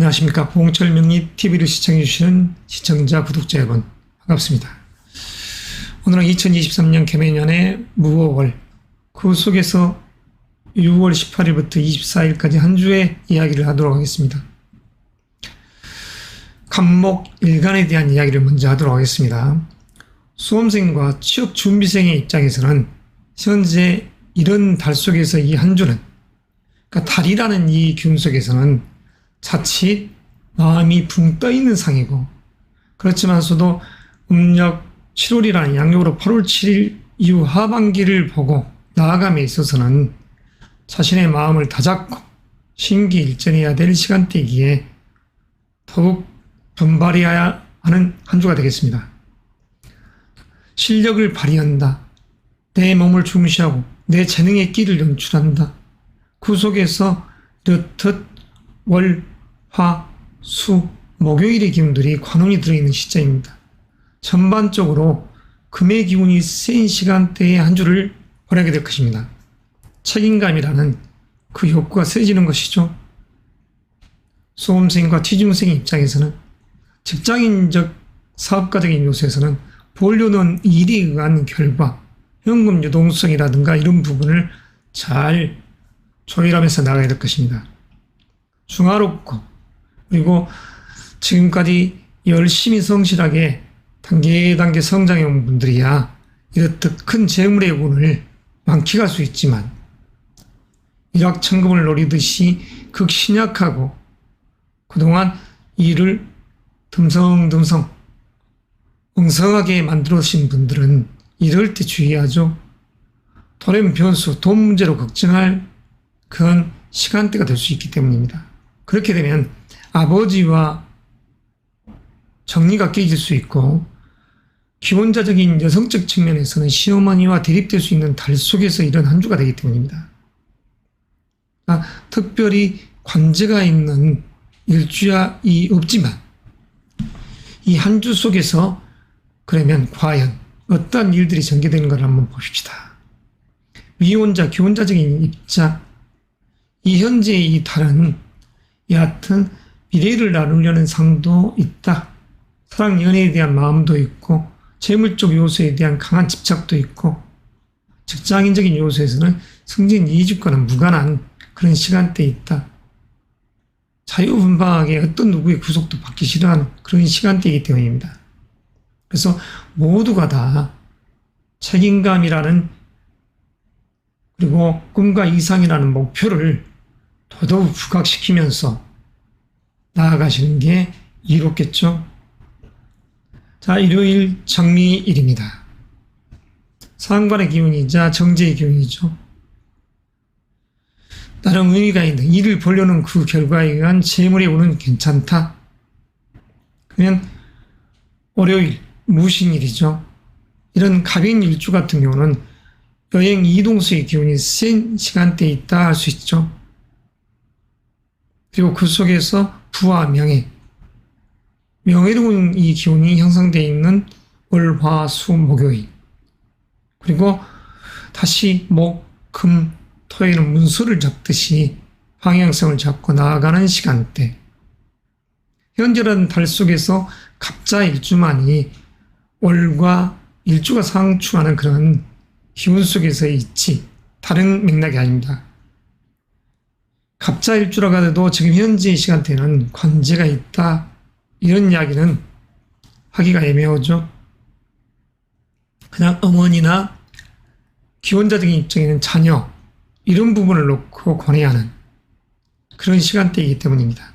안녕하십니까. 홍철명리TV를 시청해주시는 시청자, 구독자 여러분 반갑습니다. 오늘은 2023년 개면년의 무오월, 그 속에서 6월 18일부터 24일까지 한 주의 이야기를 하도록 하겠습니다. 간목 일간에 대한 이야기를 먼저 하도록 하겠습니다. 수험생과 취업준비생의 입장에서는 현재 이런 달 속에서 이 한 주는, 그러니까 달이라는 이 기운 속에서는 자칫 마음이 붕 떠있는 상이고, 그렇지만서도 음력 7월이라는 양력으로 8월 7일 이후 하반기를 보고 나아감에 있어서는 자신의 마음을 다잡고 신기일전해야 될 시간대이기에 더욱 분발해야 하는 한 주가 되겠습니다. 실력을 발휘한다. 내 몸을 중시하고 내 재능의 끼를 연출한다. 그 속에서 이렇듯 월, 화, 수, 목요일의 기운들이 관운이 들어있는 시점입니다. 전반적으로 금의 기운이 센 시간대에 한 주를 보내게 될 것입니다. 책임감이라는 그 욕구가 세지는 것이죠. 수험생과 취준생의 입장에서는 직장인적 사업가적인 요소에서는 보려는 일에 의한 결과, 현금 유동성이라든가 이런 부분을 잘 조율하면서 나가야 될 것입니다. 중화롭고, 그리고 지금까지 열심히 성실하게 단계 성장해 온 분들이야 이렇듯 큰 재물의 운을 만끽할 수 있지만, 일확천금을 노리듯이 극신약하고 그동안 일을 듬성듬성 엉성하게 만들어주신 분들은 이럴 때 주의하죠. 돌연 변수, 돈 문제로 걱정할 그런 시간대가 될 수 있기 때문입니다. 그렇게 되면 아버지와 정리가 깨질 수 있고, 기혼자적인 여성적 측면에서는 시어머니와 대립될 수 있는 달 속에서 이런 한 주가 되기 때문입니다. 특별히 관제가 있는 일주야이 없지만 이 한 주 속에서 그러면 과연 어떤 일들이 전개되는 걸 한번 봅시다. 미혼자, 기혼자적인 입장, 이 현재의 이 달은 여하튼 미래를 나누려는 상도 있다. 사랑, 연애에 대한 마음도 있고, 재물적 요소에 대한 강한 집착도 있고, 직장인적인 요소에서는 승진 이직과는 무관한 그런 시간대에 있다. 자유분방하게 어떤 누구의 구속도 받기 싫어하는 그런 시간대이기 때문입니다. 그래서 모두가 다 책임감이라는, 그리고 꿈과 이상이라는 목표를 더더욱 부각시키면서 나아가시는 게 이롭겠죠. 자, 일요일 정미일입니다. 상관의 기운이자 정제의 기운이죠. 나름 의미가 있는 일을 보려는 그 결과에 의한 재물의 운은 괜찮다. 그러면 월요일 무신일이죠. 이런 갑인 일주 같은 경우는 여행 이동수의 기운이 센 시간대에 있다 할 수 있죠. 그리고 그 속에서 부와 명예, 명예로운 이 기운이 형성되어 있는 월, 화, 수, 목요일, 그리고 다시 목, 금, 토요일은 문수를 잡듯이 방향성을 잡고 나아가는 시간대. 현재라는 달 속에서 갑자 일주만이 월과 일주가 상충하는 그런 기운 속에서 있지 다른 맥락이 아닙니다. 갑자 일주라고 하더라도 지금 현재의 시간대는 관제가 있다, 이런 이야기는 하기가 애매하죠. 그냥 어머니나 기혼자적인 입장에는 자녀, 이런 부분을 놓고 권해야 하는 그런 시간대이기 때문입니다.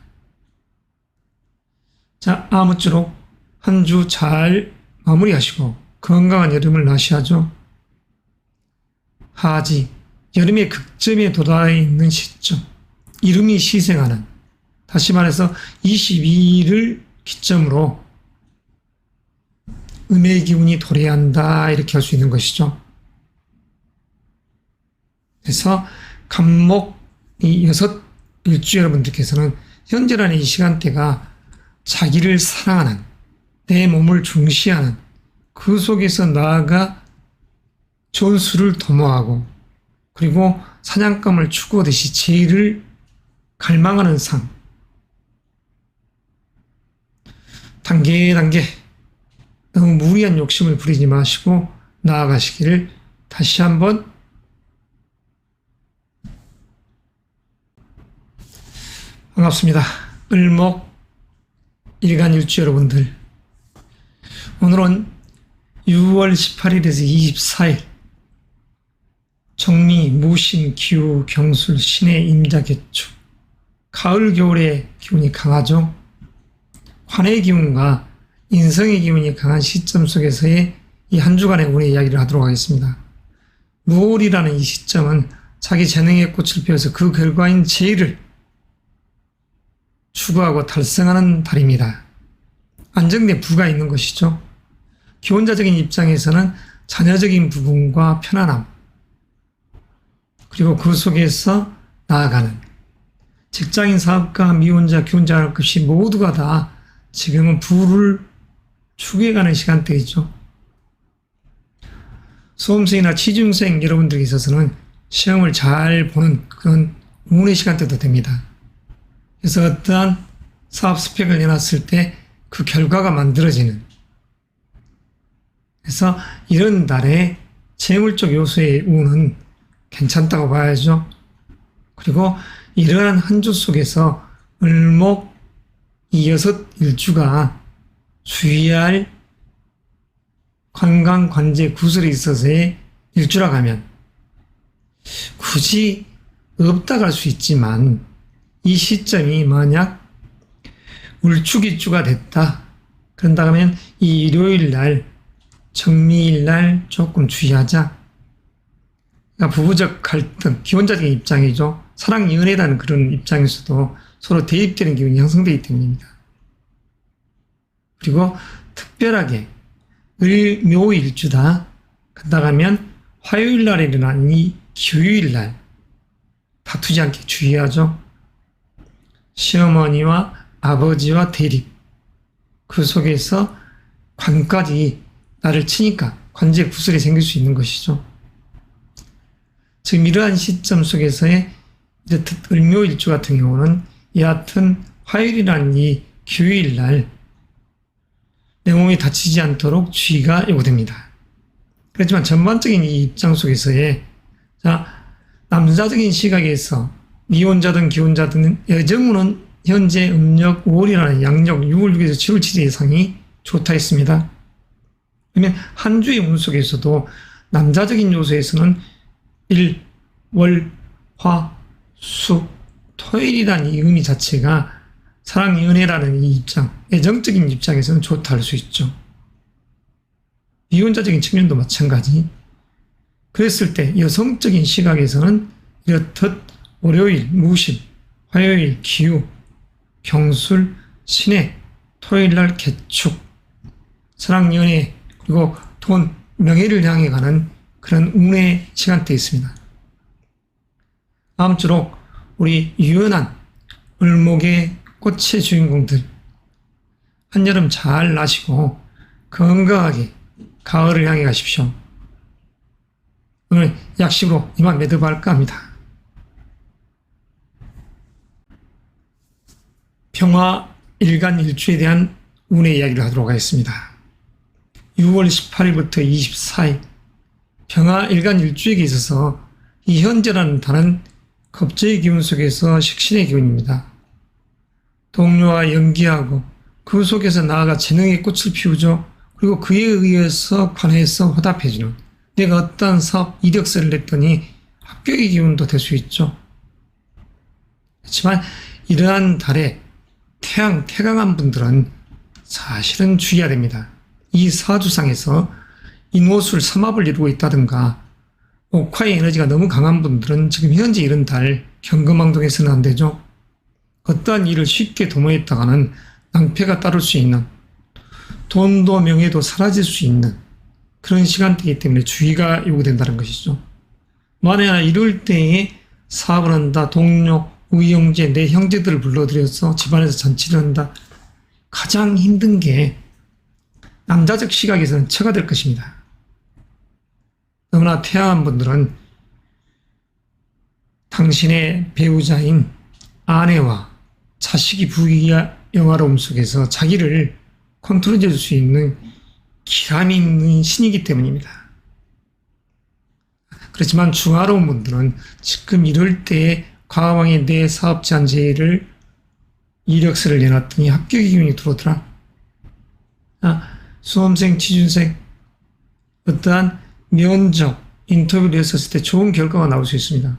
자, 아무쪼록 한 주 잘 마무리하시고 건강한 여름을 나시하죠. 하지, 여름의 극점에 도달해 있는 시점, 이름이 시생하는, 다시 말해서 22일을 기점으로 음의 기운이 도래한다, 이렇게 할 수 있는 것이죠. 그래서 간목 이 6 일주 여러분들께서는 현재라는 이 시간대가 자기를 사랑하는, 내 몸을 중시하는, 그 속에서 나아가 전수를 도모하고, 그리고 사냥감을 추구하듯이 제의를 갈망하는 상, 단계 너무 무리한 욕심을 부리지 마시고 나아가시기를 다시 한번 반갑습니다. 을목 일간일주 여러분들, 오늘은 6월 18일에서 24일 정미, 무신, 기후, 경술, 신의 임자, 개축, 가을, 겨울의 기운이 강하죠. 관의 기운과 인성의 기운이 강한 시점 속에서의 이 한 주간의 운의 이야기를 하도록 하겠습니다. 무월이라는 이 시점은 자기 재능의 꽃을 피워서 그 결과인 재의를 추구하고 달성하는 달입니다. 안정된 부가 있는 것이죠. 기혼자적인 입장에서는 자녀적인 부분과 편안함, 그리고 그 속에서 나아가는 직장인, 사업가, 미혼자, 기혼자 없이 모두가 다 지금은 부를 추구해가는 시간대이죠. 수험생이나 취준생 여러분들에 있어서는 시험을 잘 보는 그런 운의 시간대도 됩니다. 그래서 어떠한 사업 스펙을 내놨을 때 그 결과가 만들어지는, 그래서 이런 달에 재물적 요소의 운은 괜찮다고 봐야죠. 그리고 이러한 한 주 속에서 을목 이 6일주가 주의할 관강, 관제, 구설에 있어서의 일주라고 하면 굳이 없다고 할 수 있지만 이 시점이 만약 울축일주가 됐다 그런다 하면 이 일요일날, 정미일날 조금 주의하자. 그러니까 부부적 갈등, 기혼자적인 입장이죠. 사랑, 연애라는 그런 입장에서도 서로 대립되는 기운이 형성되기 때문입니다. 그리고 특별하게 을묘일주다 그런다 하면 화요일날에 일어나는 이 교요일날 다투지 않게 주의하죠. 시어머니와 아버지와 대립, 그 속에서 관까지 나를 치니까 관제 구설이 생길 수 있는 것이죠. 지금 이러한 시점 속에서의 을묘일주 같은 경우는 여하튼 화요일이라는 이 교요일날 내 몸이 다치지 않도록 주의가 요구됩니다. 그렇지만 전반적인 이 입장 속에서의 남자적인 시각에서 미혼자든 기혼자든 여정운은 현재 음력 5월이라는 양력 6월 6일에서 7월 7일 예상이 좋다 했습니다. 그러면 한 주의 운 속에서도 남자적인 요소에서는 일, 월, 화, 수, 토요일이라는 이 의미 자체가 사랑, 연애라는 이 입장, 애정적인 입장에서는 좋다 할 수 있죠. 미혼자적인 측면도 마찬가지. 그랬을 때 여성적인 시각에서는 이렇듯 월요일, 무신, 화요일, 기후, 경술, 신해, 토요일날 개축, 사랑, 연애, 그리고 돈, 명예를 향해 가는 그런 운의 시간대에 있습니다. 아무쪼록 우리 유연한 을목의 꽃의 주인공들, 한여름 잘 나시고 건강하게 가을을 향해 가십시오. 오늘 약식으로 이만 매듭할까 합니다. 평화 일간일주에 대한 운의 이야기를 하도록 하겠습니다. 6월 18일부터 24일 평화 일간일주에게 있어서 이 현재라는 달은 겁재의 기운 속에서 식신의 기운입니다. 동료와 연기하고 그 속에서 나아가 재능의 꽃을 피우죠. 그리고 그에 의해서 관해서 화답해주는, 내가 어떤 사업 이력서를 냈더니 합격의 기운도 될 수 있죠. 그렇지만 이러한 달에 태강한 분들은 사실은 주의해야 됩니다. 이 사주상에서 인호술 삼합을 이루고 있다든가 옥화의 에너지가 너무 강한 분들은 지금 현재 이런 달 경금망동해서는 안 되죠. 어떠한 일을 쉽게 도모했다가는 낭패가 따를 수 있는, 돈도 명예도 사라질 수 있는 그런 시간대이기 때문에 주의가 요구된다는 것이죠. 만약 이럴 때에 사업을 한다, 동료, 우리 형제, 내 형제들을 불러들여서 집안에서 잔치를 한다. 가장 힘든 게 남자적 시각에서는 처가 될 것입니다. 너무나 태양한 분들은 당신의 배우자인 아내와 자식이 부귀영화로움 속에서 자기를 컨트롤해 줄 수 있는 기람이 있는 신이기 때문입니다. 그렇지만 중화로운 분들은 지금 이럴 때에 과왕이 내 사업 제한제의를 이력서를 내놨더니 합격의 기운이 들어오더라. 수험생, 취준생 어떠한 면접, 인터뷰를 했었을 때 좋은 결과가 나올 수 있습니다.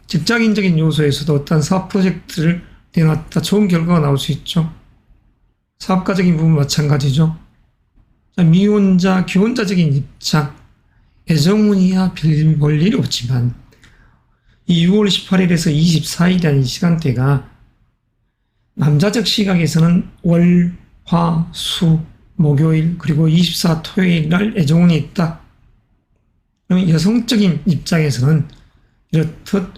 직장인적인 요소에서도 어떠한 사업 프로젝트를 내놨다 좋은 결과가 나올 수 있죠. 사업가적인 부분 마찬가지죠. 미혼자, 기혼자적인 입장, 애정운이야 별 볼 일이 없지만 이 6월 18일에서 24일이라는 시간대가 남자적 시각에서는 월, 화, 수, 목요일 그리고 24 토요일 날 애정운이 있다. 그럼 여성적인 입장에서는 이렇듯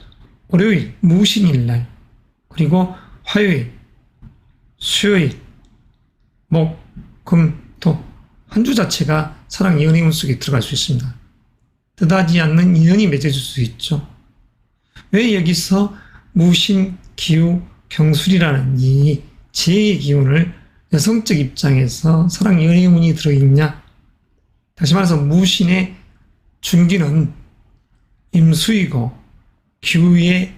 월요일, 무신일 날 그리고 화요일, 수요일, 목, 금, 토 한 주 자체가 사랑 연애운 속에 들어갈 수 있습니다. 뜻하지 않는 인연이 맺어질 수 있죠. 왜 여기서 무신, 기우, 경술이라는 이 제2의 기운을 여성적 입장에서 사랑 연애운이 들어있냐? 다시 말해서 무신의 중기는 임수이고 기우의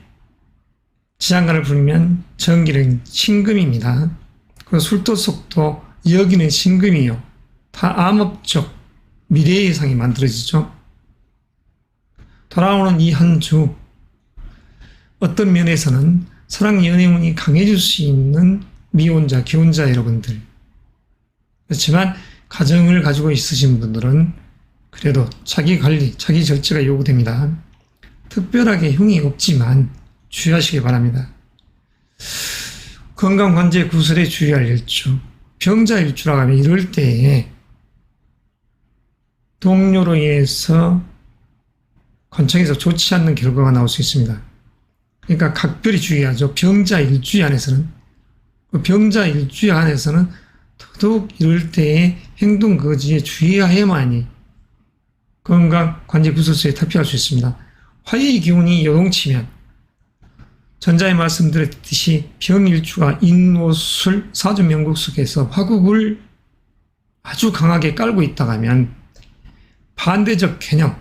지장간을 부르면 정기는 신금입니다. 그 술도속도 여기는 신금이요. 다 암업적 미래 예상이 만들어지죠. 돌아오는 이 한 주 어떤 면에서는 사랑 연애운이 강해질 수 있는 미혼자, 기혼자 여러분들 그렇지만 가정을 가지고 있으신 분들은 그래도 자기 관리, 자기 절제가 요구됩니다. 특별하게 흉이 없지만 주의하시기 바랍니다. 건강관제 구설에 주의할 일주, 병자 일주라고 하면 이럴 때에 동료로 인해서 관청에서 좋지 않는 결과가 나올 수 있습니다. 그러니까 각별히 주의하죠. 병자 일주 안에서는. 병자 일주 안에서는 더더욱 이럴 때에 행동 거지에 주의해야만이 건강 관제 구설수에 탈피할 수 있습니다. 화의 기운이 요동치면 전자에 말씀드렸듯이 병일주가 인오술 사주명국 속에서 화국을 아주 강하게 깔고 있다고 하면 반대적 개념,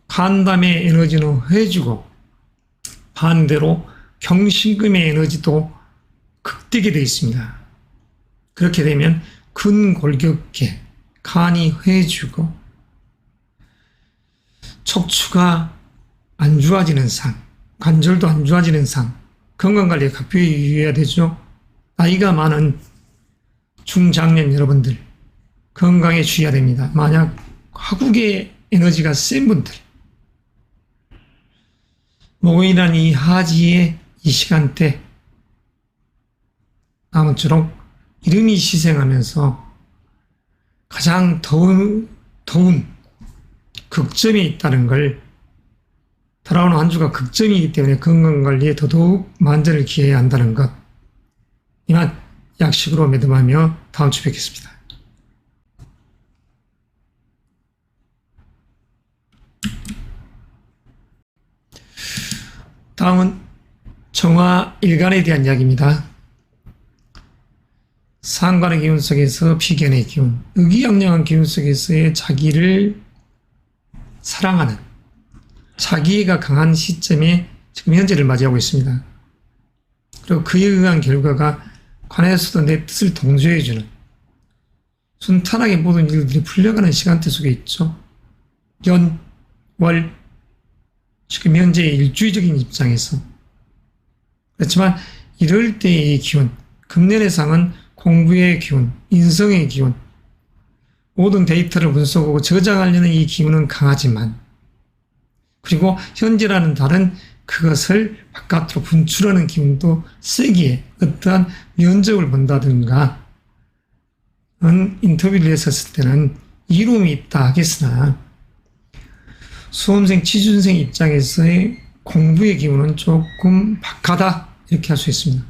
간담의 에너지는 해주고 반대로 경신금의 에너지도 극되게 되어 있습니다. 그렇게 되면 근골격계, 간이 해주고 척추가 안 좋아지는 상, 관절도 안 좋아지는 상, 건강관리에 각별히 유의해야 되죠. 나이가 많은 중장년 여러분들 건강에 주의해야 됩니다. 만약 화국의 에너지가 센 분들 목요일이라는 이 하지의 이 시간대 아무쪼록 이름이 시생하면서 가장 더운 극점에 있다는 걸 돌아오는 한 주가 극점이기 때문에 건강관리에 더더욱 만전을 기해야 한다는 것 이만 약식으로 매듭하며 다음 주 뵙겠습니다. 다음은 정화 일간에 대한 이야기입니다. 상관의 기운 속에서 비견의 기운, 의기양양한 기운 속에서의 자기를 사랑하는 자기애가 강한 시점에 지금 현재를 맞이하고 있습니다. 그리고 그에 의한 결과가 관에서도 내 뜻을 동조해주는 순탄하게 모든 일들이 풀려가는 시간대 속에 있죠. 연, 월, 지금 현재의 일주의적인 입장에서 그렇지만 이럴 때의 기운, 금년의 상은 공부의 기운, 인성의 기운, 모든 데이터를 분석하고 저장하려는 이 기운은 강하지만 그리고 현재라는 달은 그것을 바깥으로 분출하는 기운도 세기에 어떠한 면접을 본다든가 인터뷰를 했었을 때는 이로움이 있다 하겠으나 수험생, 취준생 입장에서의 공부의 기운은 조금 박하다 이렇게 할 수 있습니다.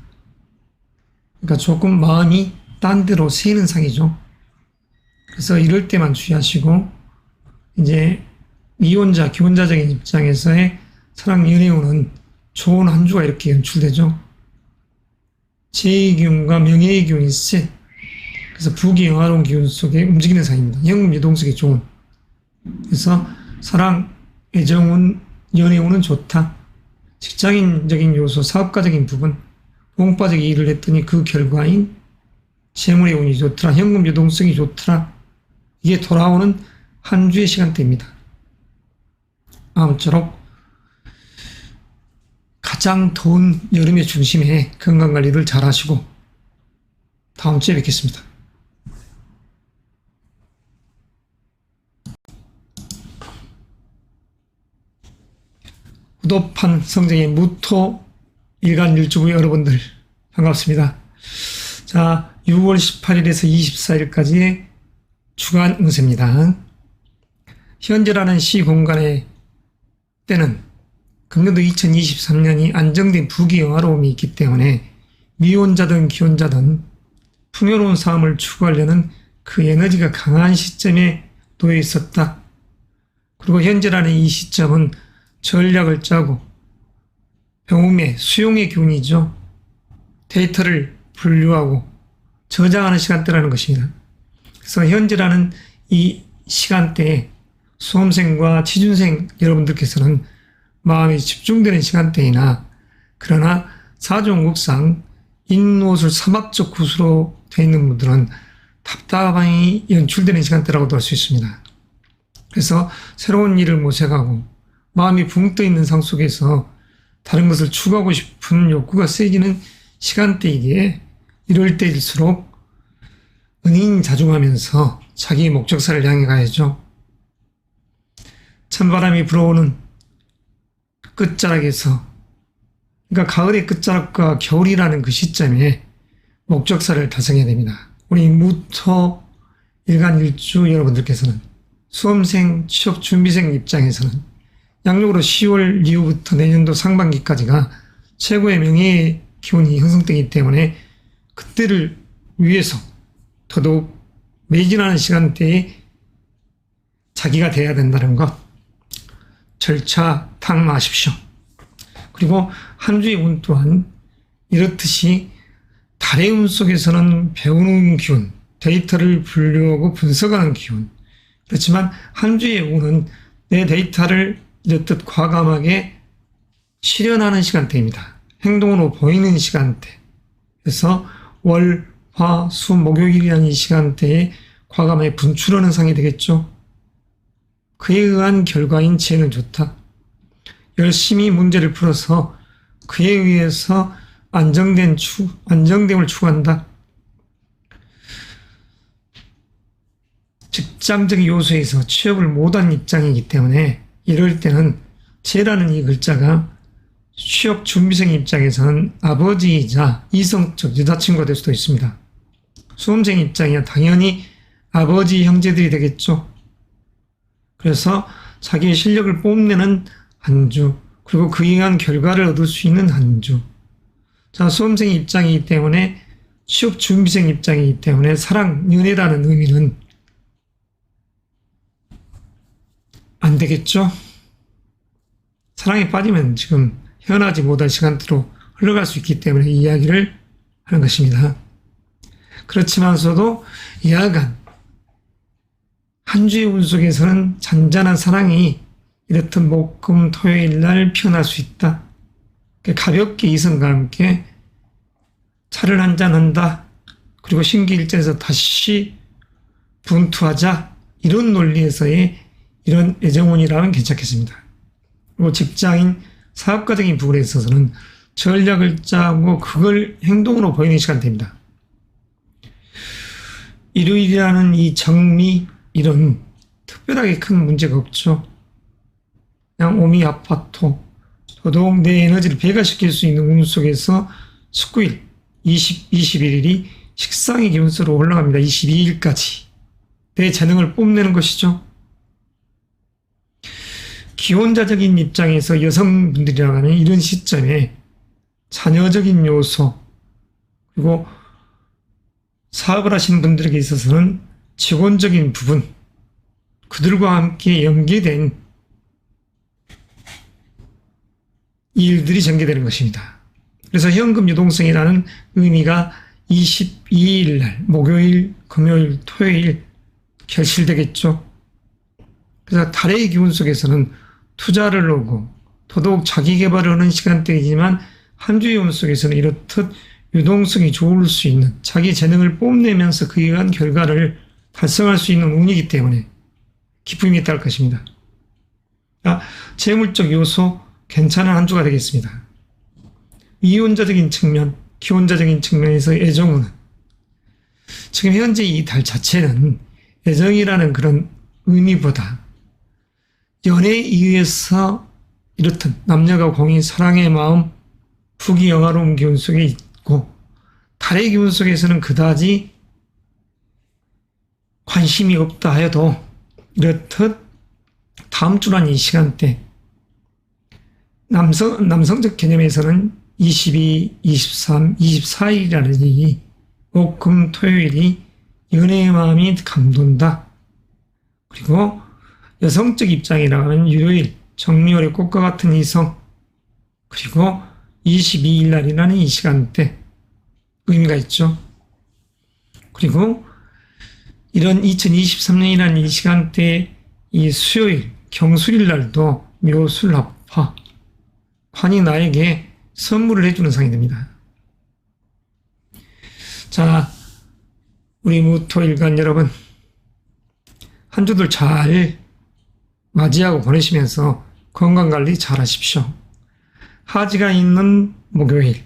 그러니까 조금 마음이 딴 데로 새는 상이죠. 그래서 이럴 때만 주의하시고 이제 미혼자, 기혼자적인 입장에서의 사랑 연애운은 좋은 한 주가 이렇게 연출되죠. 제2의 기운과 명예의 기운이 세 그래서 부귀 영화로운 기운 속에 움직이는 상입니다. 현금 유동성이 좋은. 그래서 사랑, 애정운, 연애운은 좋다. 직장인적인 요소, 사업가적인 부분, 공과적인 일을 했더니 그 결과인 재물의 운이 좋더라. 현금 유동성이 좋더라. 이게 돌아오는 한 주의 시간대입니다. 아무쪼록 가장 더운 여름의 중심에 건강관리를 잘 하시고 다음 주에 뵙겠습니다. 후도판 성정의 무토 일간일주부 여러분들 반갑습니다. 자, 6월 18일에서 24일까지의 주간 운세입니다. 현재라는 시공간의 때는 금년도 2023년이 안정된 부귀영화로움이 있기 때문에 미혼자든 기혼자든 풍요로운 삶을 추구하려는 그 에너지가 강한 시점에 놓여 있었다. 그리고 현재라는 이 시점은 전략을 짜고 배움의 수용의 기운이죠. 데이터를 분류하고 저장하는 시간대라는 것입니다. 그래서 현재라는 이 시간대에 수험생과 취준생 여러분들께서는 마음이 집중되는 시간대이나 그러나 사주운국상 인오술 삼합적 구수로 되어 있는 분들은 답답함이 연출되는 시간대라고도 할 수 있습니다. 그래서 새로운 일을 모색하고 마음이 붕 떠 있는 상 속에서 다른 것을 추구하고 싶은 욕구가 세지는 시간대이기에 이럴 때일수록 은인자중하면서 자기의 목적사를 향해 가야죠. 찬바람이 불어오는 끝자락에서, 그러니까 가을의 끝자락과 겨울이라는 그 시점에 목적사를 달성해야 됩니다. 우리 무토 일간일주 여러분들께서는 수험생, 취업준비생 입장에서는 양력으로 10월 이후부터 내년도 상반기까지가 최고의 명예의 기운이 형성되기 때문에 그때를 위해서 더더욱 매진하는 시간대에 자기가 돼야 된다는 것 절차 탕마하십시오. 그리고 한 주의 운 또한 이렇듯이 달의 운 속에서는 배우는 기운, 데이터를 분류하고 분석하는 기운. 그렇지만 한 주의 운은 내 데이터를 이렇듯 과감하게 실현하는 시간대입니다. 행동으로 보이는 시간대. 그래서 월, 화, 수, 목요일이라는 이 시간대에 과감하게 분출하는 상이 되겠죠. 그에 의한 결과인 재는 좋다. 열심히 문제를 풀어서 그에 의해서 안정됨을 추구한다. 직장적 요소에서 취업을 못한 입장이기 때문에 이럴 때는 재라는 이 글자가 취업 준비생 입장에서는 아버지이자 이성적 여자친구가 될 수도 있습니다. 수험생 입장이야 당연히 아버지 형제들이 되겠죠. 그래서 자기의 실력을 뽐내는 한 주, 그리고 그에 의한 결과를 얻을 수 있는 한 주. 자, 수험생 입장이기 때문에 취업 준비생 입장이기 때문에 사랑, 연애라는 의미는 안 되겠죠? 사랑에 빠지면 지금 헤어나지 못할 시간대로 흘러갈 수 있기 때문에 이 이야기를 하는 것입니다. 그렇지만서도 야간 한 주의 운 속에서는 잔잔한 사랑이 이렇듯 목금 토요일 날 피어날 수 있다. 가볍게 이성과 함께 차를 한잔한다. 그리고 신기일전에서 다시 분투하자. 이런 논리에서의 이런 애정운이라면 괜찮겠습니다. 그리고 직장인, 사업가적인 부분에 있어서는 전략을 짜고 그걸 행동으로 보이는 시간대입니다. 일요일이라는 이 정미, 이런 특별하게 큰 문제가 없죠. 그냥 오미 아파토, 더더욱 내 에너지를 배가시킬 수 있는 운 속에서 19일, 21일이 식상의 기운수로 올라갑니다. 22일까지. 내 재능을 뽐내는 것이죠. 기혼자적인 입장에서 여성분들이라고 하면 이런 시점에 자녀적인 요소, 그리고 사업을 하시는 분들에게 있어서는 직원적인 부분, 그들과 함께 연계된 일들이 전개되는 것입니다. 그래서 현금 유동성이라는 의미가 22일 날 목요일, 금요일, 토요일 결실되겠죠. 그래서 달의 기운 속에서는 투자를 하고 더더욱 자기 개발을 하는 시간대이지만 한 주의 운 속에서는 이렇듯 유동성이 좋을 수 있는 자기 재능을 뽐내면서 그에 의한 결과를 달성할 수 있는 운이기 때문에 기쁨이 있다할 것입니다. 재물적 요소 괜찮은 한 주가 되겠습니다. 이혼자적인 측면, 기혼자적인 측면에서 애정운은 지금 현재 이 달 자체는 애정이라는 그런 의미보다 연애에 의해서 이렇듯 남녀가 공인 사랑의 마음, 부귀 영화로운 기운 속에 있고 달의 기운 속에서는 그다지 관심이 없다 하여도 이렇듯 다음 주란 이 시간대 남성적 개념에서는 22, 23, 24일이라는 이 목, 금, 토요일이 연애의 마음이 감돈다. 그리고 여성적 입장이라 하면 일요일, 정미월의 꽃과 같은 이성, 그리고 22일 날이라는 이 시간대 의미가 있죠. 그리고 이런 2023년이라는 이 시간대에 이 수요일, 경술일 날도 묘술합화, 관이 나에게 선물을 해주는 상이 됩니다. 자, 우리 무토일간 여러분, 한 주들 잘 맞이하고 보내시면서 건강관리 잘 하십시오. 하지가 있는 목요일,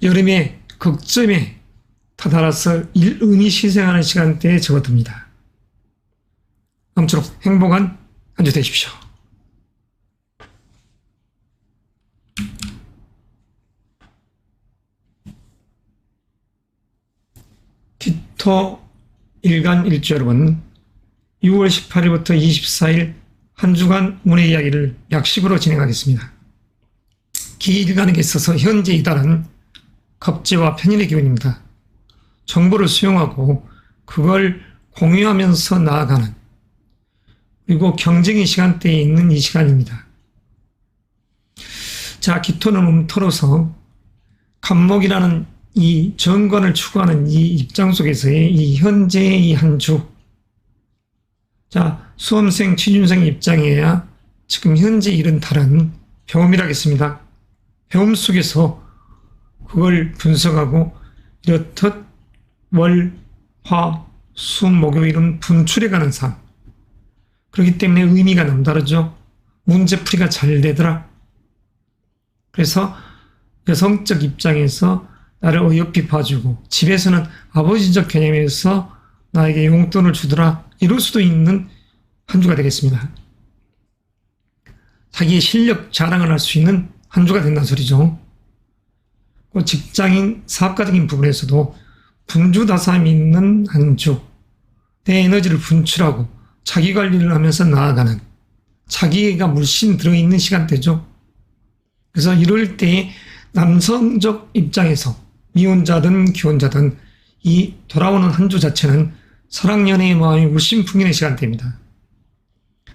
여름의 극점에 다다라서 일운이 시생하는 시간대에 접어듭니다. 아무쪼록 행복한 한 주 되십시오. 기토 일간 일주 여러분, 6월 18일부터 24일 한 주간 운의 이야기를 약식으로 진행하겠습니다. 기일간에게 있어서 현재 이달은 겁재와 편인의 기운입니다. 정보를 수용하고 그걸 공유하면서 나아가는, 그리고 경쟁의 시간대에 있는 이 시간입니다. 자, 기토는 음토로서 간목이라는 이 정관을 추구하는 이 입장 속에서의 이 현재의 이 한 주. 자, 수험생, 취준생 입장이어야 지금 현재 이른 달은 배움이라겠습니다. 배움 속에서 그걸 분석하고 이렇듯 월, 화, 수, 목요일은 분출해가는 삶. 그렇기 때문에 의미가 남다르죠. 문제풀이가 잘 되더라. 그래서 여성적 입장에서 나를 어여삐 봐주고 집에서는 아버지적 개념에서 나에게 용돈을 주더라. 이럴 수도 있는 한 주가 되겠습니다. 자기의 실력 자랑을 할 수 있는 한 주가 된다는 소리죠. 직장인, 사업가적인 부분에서도 분주다삼이 있는 한 주. 내 에너지를 분출하고 자기관리를 하면서 나아가는, 자기가 물씬 들어있는 시간대죠. 그래서 이럴 때에 남성적 입장에서 미혼자든 기혼자든 이 돌아오는 한 주 자체는 사랑, 연애의 마음이 물씬 풍기는 시간대입니다.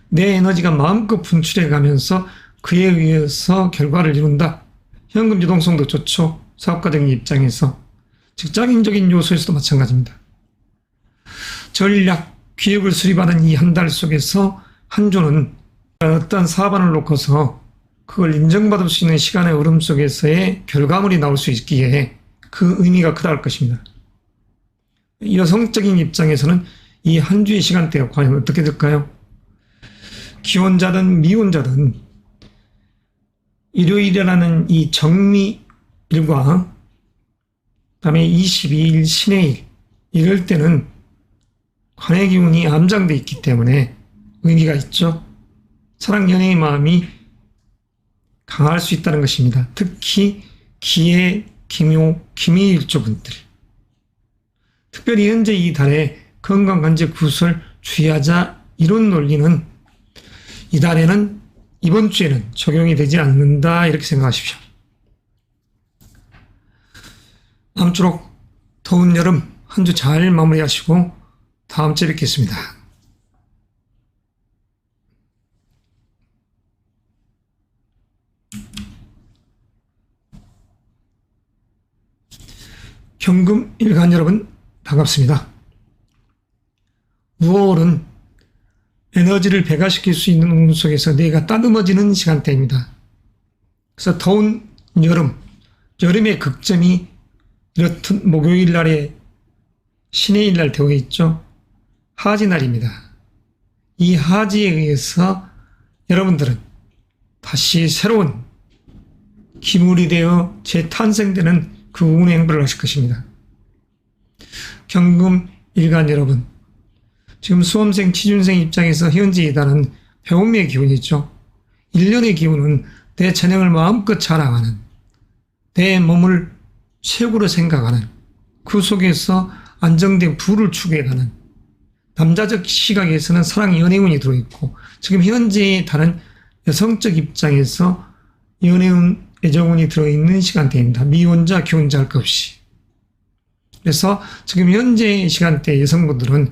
내 에너지가 마음껏 분출해가면서 그에 의해서 결과를 이룬다. 현금 유동성도 좋죠. 사업가적인 입장에서. 직장인적인 요소에서도 마찬가지입니다. 전략, 기획을 수립하는 이 한 달 속에서 한 주는 어떤 사반을 놓고서 그걸 인정받을 수 있는 시간의 흐름 속에서의 결과물이 나올 수 있기에 그 의미가 크다 할 것입니다. 여성적인 입장에서는 이 한 주의 시간대가 과연 어떻게 될까요? 기혼자든 미혼자든 일요일이라는 이 정미일과 그다음에 22일 신해일, 이럴 때는 관의 기운이 암장되어 있기 때문에 의미가 있죠. 사랑, 연애의 마음이 강할 수 있다는 것입니다. 특히 기해, 기묘, 기미일조 분들. 특별히 현재 이 달에 건강관제 구설 주의하자, 이런 논리는 이 달에는, 이번 주에는 적용이 되지 않는다, 이렇게 생각하십시오. 아무쪼록 더운 여름 한 주 잘 마무리하시고 다음 주에 뵙겠습니다. 경금 일간 여러분 반갑습니다. 6월은 에너지를 배가시킬 수 있는 운동 속에서 뇌가 따듬어지는 시간대입니다. 그래서 더운 여름의 극점이 이렇듯 목요일 날에 신의 일날 되어 있죠. 하지 날입니다. 이 하지에 의해서 여러분들은 다시 새로운 기물이 되어 재탄생되는 그 운의 행보를 하실 것입니다. 경금 일간 여러분, 지금 수험생, 취준생 입장에서 현재 이단은 배움의 기운이죠. 1년의 기운은 내 재능을 마음껏 자랑하는, 내 몸을 최고로 생각하는, 그 속에서 안정된 부를 추구해가는, 남자적 시각에서는 사랑 연애운이 들어있고, 지금 현재의 다른 여성적 입장에서 연애운, 애정운이 들어있는 시간대입니다. 미혼자, 기혼자 할 것 없이. 그래서 지금 현재 시간대 여성분들은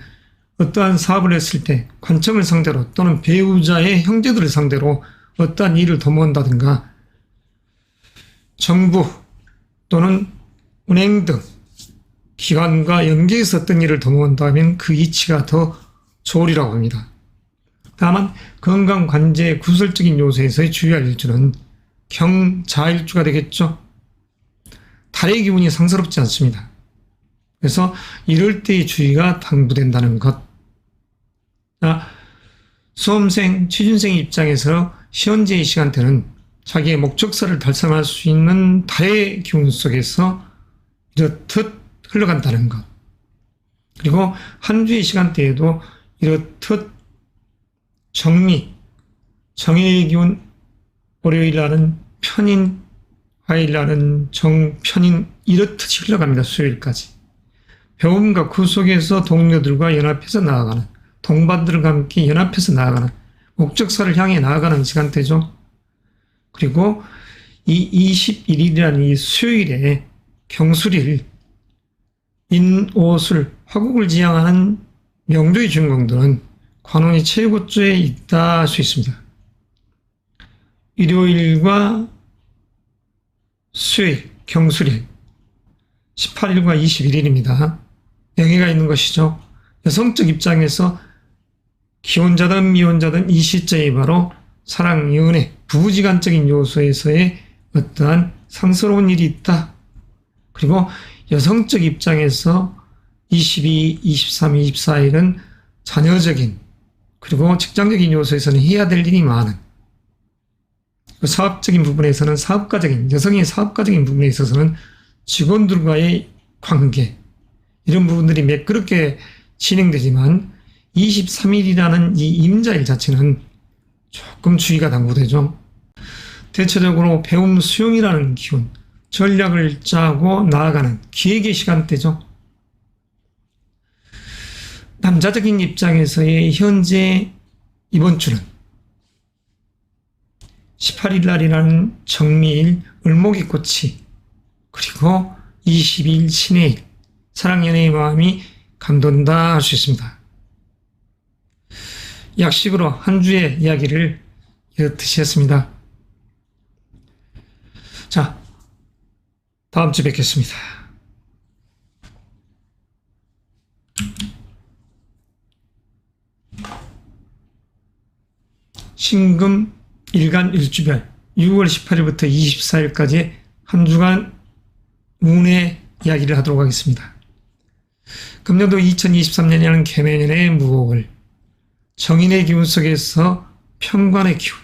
어떠한 사업을 했을 때 관청을 상대로 또는 배우자의 형제들을 상대로 어떠한 일을 도모한다든가 정부 또는 은행 등 기관과 연계해서 어떤 일을 도모한다면 그 이치가 더 좋으리라고 합니다. 다만 건강 관제 구설적인 요소에서의 주의할 일주는 경자일주가 되겠죠. 달의 기운이 상스럽지 않습니다. 그래서 이럴 때의 주의가 당부된다는 것. 수험생, 취준생 입장에서 현재의 시간대는 자기의 목적사를 달성할 수 있는 달의 기운 속에서 이렇듯 흘러간다는 것. 그리고 한 주의 시간대에도 이렇듯 정인의 기운, 월요일 날은 편인, 화요일 날은 정편인 이렇듯이 흘러갑니다. 수요일까지. 배움과 그 속에서 동료들과 연합해서 나아가는, 동반들과 함께 연합해서 나아가는, 목적사를 향해 나아가는 시간대죠. 그리고 이 21일이라는 이 수요일에 경술일, 인오술, 화국을 지향하는 명도의 주인공들은 관운이 최고조에 있다 할 수 있습니다. 일요일과 수요일, 경술일, 18일과 21일입니다. 명예가 있는 것이죠. 여성적 입장에서 기혼자든 미혼자든 이 시점이 바로 사랑, 연애, 부부지간적인 요소에서의 어떠한 상스러운 일이 있다. 그리고 여성적 입장에서 22, 23, 24일은 자녀적인 그리고 직장적인 요소에서는 해야 될 일이 많은 사업적인 부분에서는 사업가적인, 여성의 사업가적인 부분에 있어서는 직원들과의 관계, 이런 부분들이 매끄럽게 진행되지만 23일이라는 이 임자일 자체는 조금 주의가 당부되죠. 대체적으로 배움 수용이라는 기운, 전략을 짜고 나아가는 기획의 시간대죠. 남자적인 입장에서의 현재 이번 주는 18일 날이라는 정미일, 을목이꽃이, 그리고 22일 신해일, 사랑 연애의 마음이 감돈다 할 수 있습니다. 약식으로 한 주의 이야기를 이렇듯이 했습니다. 자, 다음 주 뵙겠습니다. 신금 일간 일주별 6월 18일부터 24일까지 한 주간 운의 이야기를 하도록 하겠습니다. 금년도 2023년이라는 개매년의 무호월, 정인의 기운 속에서 편관의 기운,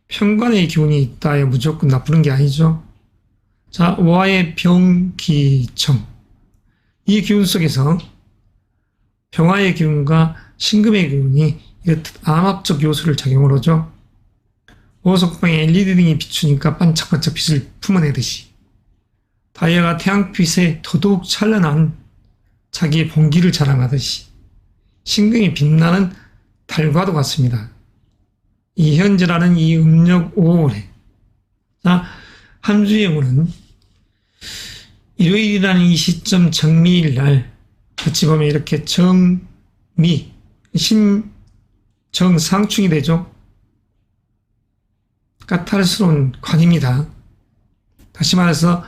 편관의 기운이 있다에 무조건 나쁘는 게 아니죠. 자, 와의 병기정, 이 기운 속에서 병화의 기운과 신금의 기운이 이렇듯 암합적 요소를 작용을 하죠. 오석방에 LED 등이 비추니까 반짝반짝 빛을 품어내듯이 다이아가 태양빛에 더더욱 찬란한 자기의 본기를 자랑하듯이 신금이 빛나는 달과도 같습니다. 이 현재라는 이 음력 5월에 한 주의 운은 일요일이라는 이 시점 정미일 날 어찌 보면 이렇게 정미, 정상충이 되죠. 까탈스러운 관입니다. 다시 말해서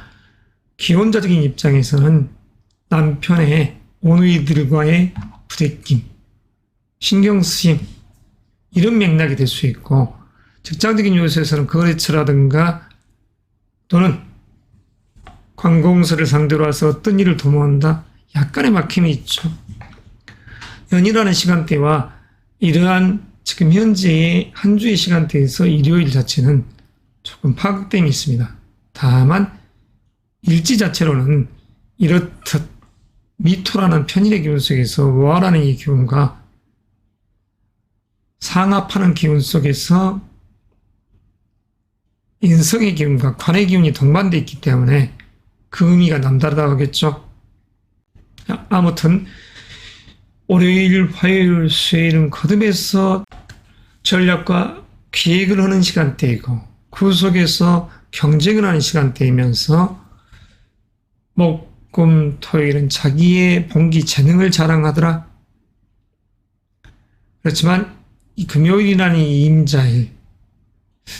기혼자적인 입장에서는 남편의 오누이들과의 부대낌, 신경쓰임 이런 맥락이 될 수 있고, 직장적인 요소에서는 거래처라든가 또는 관공서를 상대로 해서 어떤 일을 도모한다, 약간의 막힘이 있죠. 연휴라는 시간대와 이러한 지금 현재의 한 주의 시간대에서 일요일 자체는 조금 파급됨이 있습니다. 다만 일지 자체로는 이렇듯 미토라는 편인의 기운 속에서 와라는 이 기운과 상합하는 기운 속에서 인성의 기운과 관의 기운이 동반되어 있기 때문에 그 의미가 남다르다고 하겠죠. 아무튼 월요일, 화요일, 수요일은 거듭해서 전략과 기획을 하는 시간대이고, 그 속에서 경쟁을 하는 시간대이면서 목, 금, 토요일은 자기의 본기 재능을 자랑하더라. 그렇지만 이 금요일이라는 이 임자일,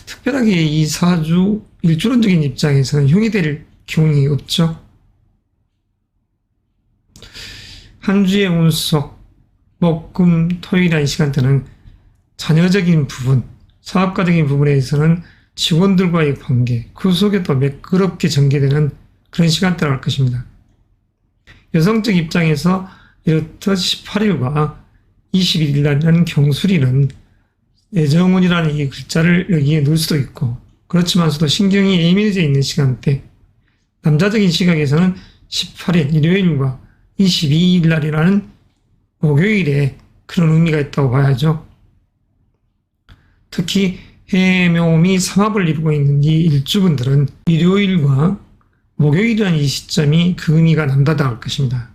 특별하게 이 사주 일주론적인 입장에서는 흉이 될 기운이 없죠. 한 주의 운석, 목, 금, 토요일이라는 시간대는 자녀적인 부분, 사업가적인 부분에서는 직원들과의 관계, 그 속에 또 매끄럽게 전개되는 그런 시간대라고 할 것입니다. 여성적 입장에서 이렇듯 18일과 21일이라는 경술일은 내정운이라는 이 글자를 여기에 넣을 수도 있고, 그렇지만서도 신경이 예민해져 있는 시간대, 남자적인 시각에서는 18일 일요일과 22일 날이라는 목요일에 그런 의미가 있다고 봐야죠. 특히 해묘음이 삼합을 이루고 있는 이 일주분들은 일요일과 목요일이라는 이 시점이 그 의미가 남다르다고 할 것입니다.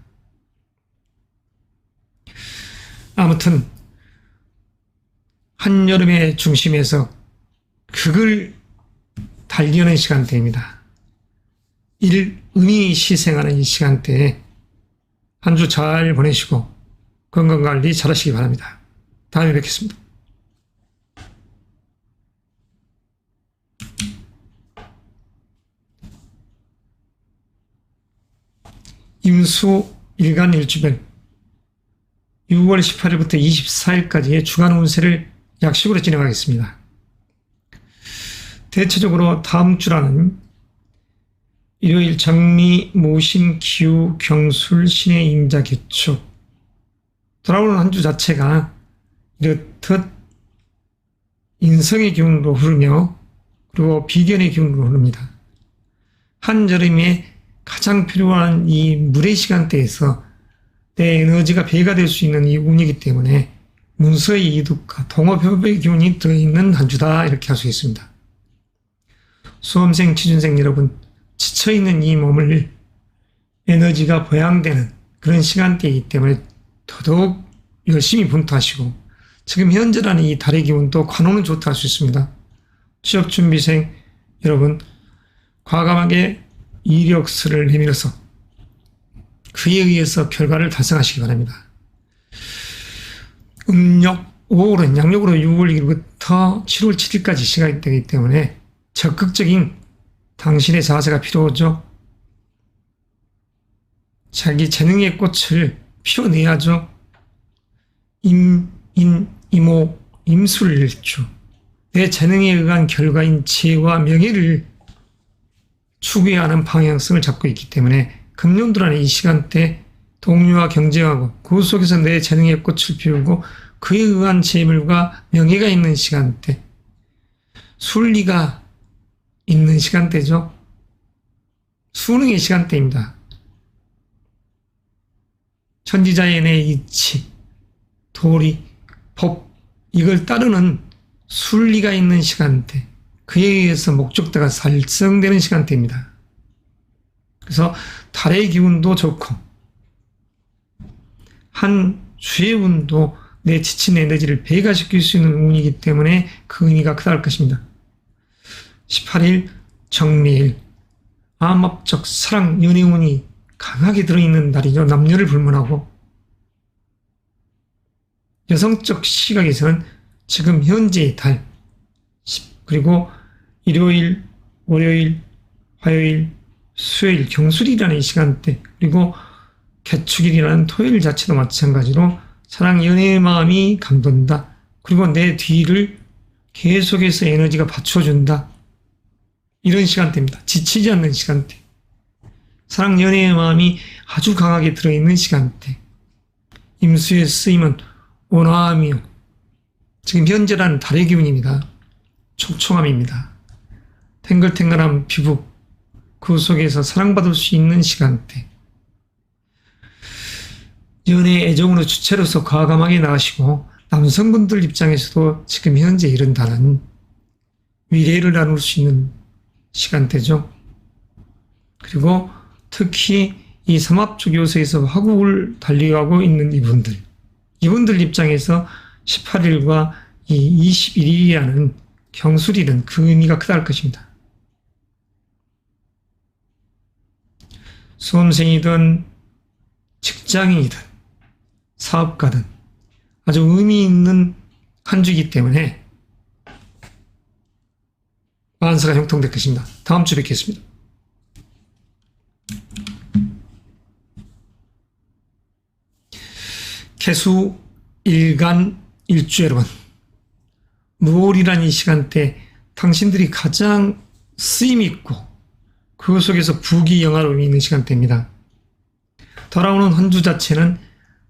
아무튼 한여름의 중심에서 극을 달리하는 시간대입니다. 일응이 시생하는 이 시간대에 한 주 잘 보내시고 건강관리 잘 하시기 바랍니다. 다음에 뵙겠습니다. 임수 일간 일주별 6월 18일부터 24일까지의 주간 운세를 약식으로 진행하겠습니다. 대체적으로 다음 주라는 일요일 정미, 모신, 기후, 경술, 신의 임자, 개축 돌아오는 한 주 자체가 이렇듯 인성의 기운으로 흐르며 그리고 비견의 기운으로 흐릅니다. 한여름에 가장 필요한 이 물의 시간대에서 내 에너지가 배가 될 수 있는 이 운이기 때문에 문서의 이득과 동업협의 기운이 들어있는 한 주다, 이렇게 할 수 있습니다. 수험생, 취준생 여러분, 지쳐있는 이 몸을 에너지가 보양되는 그런 시간대이기 때문에 더더욱 열심히 분투하시고, 지금 현재라는 이 달의 기운도 관호는 좋다 할 수 있습니다. 취업준비생 여러분, 과감하게 이력서를 내밀어서 그에 의해서 결과를 달성하시기 바랍니다. 음력 5월은 양력으로 6월 1일부터 7월 7일까지 시간이 되기 때문에 적극적인 당신의 자세가 필요하죠. 자기 재능의 꽃을 피워내야죠. 이모, 임술일주. 내 재능에 의한 결과인 지혜와 명예를 추구해야 하는 방향성을 잡고 있기 때문에 금년도라는 이 시간대 동료와 경쟁하고 그 속에서 내 재능의 꽃을 피우고 그에 의한 재물과 명예가 있는 시간대, 순리가 있는 시간대죠. 수능의 시간대입니다. 천지자연의 이치, 도리, 법, 이걸 따르는 순리가 있는 시간대, 그에 의해서 목적대가 달성되는 시간대입니다. 그래서 달의 기운도 좋고 한 주의 운도 내 지친 에너지를 배가시킬 수 있는 운이기 때문에 그 의미가 크다 할 것입니다. 18일 정미일, 암합적 사랑, 연애 운이 강하게 들어있는 날이죠. 남녀를 불문하고, 여성적 시각에서는 지금 현재의 달, 그리고 일요일, 월요일, 화요일, 수요일 경술이라는 시간대, 그리고 개축일이라는 토요일 자체도 마찬가지로 사랑 연애의 마음이 감돈다. 그리고 내 뒤를 계속해서 에너지가 받쳐준다. 이런 시간대입니다. 지치지 않는 시간대. 사랑 연애의 마음이 아주 강하게 들어있는 시간대. 임수의 쓰임은 온화함이요. 지금 현재라는 달의 기운입니다. 촉촉함입니다. 탱글탱글한 피부, 그 속에서 사랑받을 수 있는 시간대. 연애의 애정으로 주체로서 과감하게 나가시고 남성분들 입장에서도 지금 현재 이런 달은 미래를 나눌 수 있는 시간대죠. 그리고 특히 이 삼합적 요소에서 화국을 달리하고 있는 이분들 입장에서 18일과 이 21일이라는 경술일은 그 의미가 크다 할 것입니다. 수험생이든 직장인이든 사업가든 아주 의미 있는 한 주이기 때문에 만사가 형통될 것입니다. 다음 주에 뵙겠습니다. 개수 일간 일주 여러분, 무월이라는 이 시간대 당신들이 가장 쓰임있고 그 속에서 부귀영화로움이 있는 시간대입니다. 돌아오는 한 주 자체는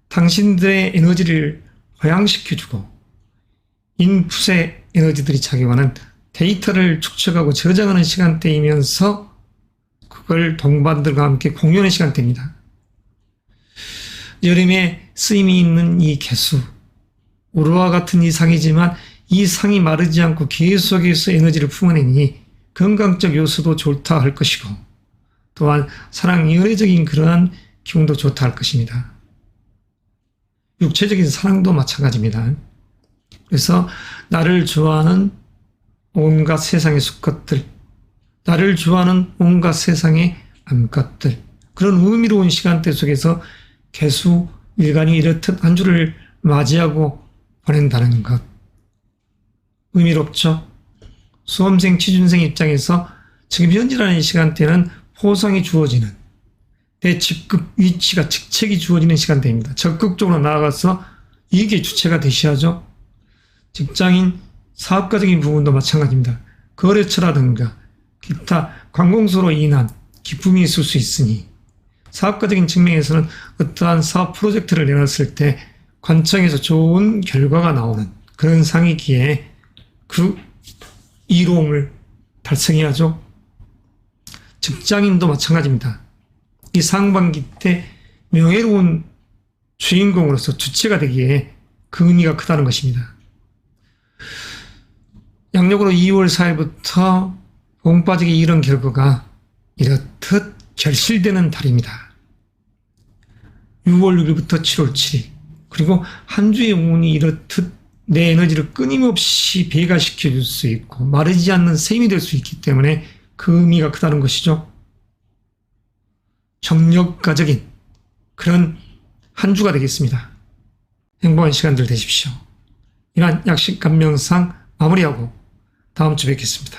당신들의 에너지를 회양시켜주고 인풋의 에너지들이 작용하는 데이터를 축적하고 저장하는 시간대이면서 그걸 동반들과 함께 공유하는 시간대입니다. 여름에 쓰임이 있는 이 개수, 우르와 같은 이 상이지만 이 상이 마르지 않고 계속해서 에너지를 품어내니 건강적 요소도 좋다 할 것이고 또한 사랑 연애적인 그러한 기운도 좋다 할 것입니다. 육체적인 사랑도 마찬가지입니다. 그래서 나를 좋아하는 온갖 세상의 수컷들, 나를 좋아하는 온갖 세상의 암컷들, 그런 의미로운 시간대 속에서 개수 일간이 이렇듯 한 주를 맞이하고 보낸다는 것. 의미롭죠? 수험생, 취준생 입장에서 지금 현재라는 시간대는 포상이 주어지는 내 직급 위치가 직책이 주어지는 시간대입니다. 적극적으로 나아가서 이게 주체가 되셔야죠. 직장인, 사업가적인 부분도 마찬가지입니다. 거래처라든가 기타 관공서로 인한 기쁨이 있을 수 있으니 사업가적인 측면에서는 어떠한 사업 프로젝트를 내놨을 때 관청에서 좋은 결과가 나오는 그런 상이기에 그 이로움을 달성해야죠. 직장인도 마찬가지입니다. 이 상반기 때 명예로운 주인공으로서 주체가 되기에 그 의미가 크다는 것입니다. 양력으로 2월 4일부터 봄 빠지기 이런 결과가 이렇듯 결실되는 달입니다. 6월 6일부터 7월 7일 그리고 한 주의 운이 이렇듯 내 에너지를 끊임없이 배가시켜 줄 수 있고 마르지 않는 셈이 될 수 있기 때문에 그 의미가 크다는 것이죠. 정력가적인 그런 한 주가 되겠습니다. 행복한 시간들 되십시오. 이만 약식 감명상 마무리하고 다음 주 뵙겠습니다.